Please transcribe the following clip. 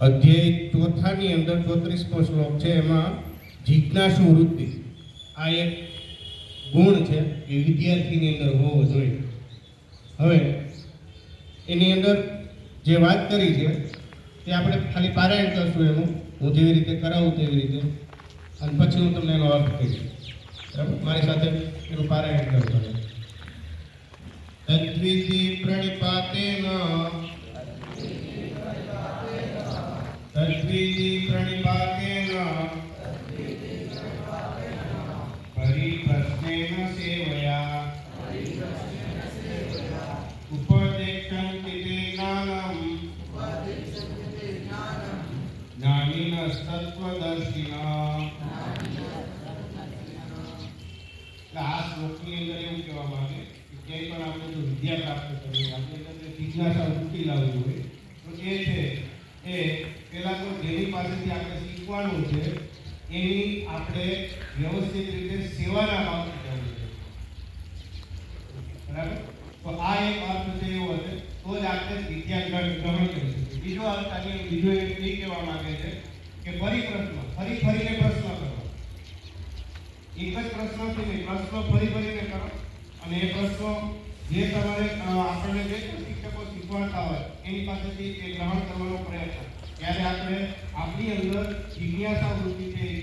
અધ્યાય ચોથાની અંદર 34મો શ્લોક છે, એમાં જિજ્ઞાસુ વૃત્તિ આ એક ગુણ છે એ વિદ્યાર્થીની અંદર હોવો જોઈએ. હવે એની અંદર જે વાત કરી છે તે આપણે ખાલી પારાયણ કરશું, એનું હું જેવી રીતે કરાવું તેવી રીતે, અને પછી હું તમને એનો અર્થ કહીશ. બરાબર? મારી સાથે એનું પારાયણ કરવાનું. તદ્વિધિ પ્રણિપાતેન તદ્વિધિ પ્રણિપાતેન પરિપ્રશ્નેન સેવયા ઉપદેક્ષન્તિ તે જ્ઞાનમ જ્ઞાનિનસ્તત્વદર્શિનઃ. આ શ્લોકની અંદર એવું કહેવામાં આવે કે ક્યાંય પણ આપણે જો વિદ્યા પ્રાપ્ત કરીએ, આપણે અંદર જિજ્ઞાસા વૃત્તિ લાવવી હોય તો એ છે એ પહેલાં તો જેની પાસેથી આપણે શીખવાનું છે એની આપણે વ્યવસ્થિત રીતે સેવાના ભાવથી કરવું છે. બરાબર? તો આ એક અર્થ છે એવો હશે તો જ આપણે વિદ્યા ગ્રહણ કરી શકીએ. બીજો અર્થ આજે બીજો એ કહેવા માંગે છે કે ફરીને પ્રશ્ન કરો. એક જ પ્રશ્નથી નહીં, પ્રશ્નો ફરીને કરો, અને એ પ્રશ્નો જે તમારે આપણને જે શિક્ષકો શીખવાડતા હોય એની પાસેથી એ ગ્રહણ કરવાનો પ્રયત્ન, ત્યારે આપણે આપણી અંદર જિજ્ઞાસા વૃત્તિ છે એ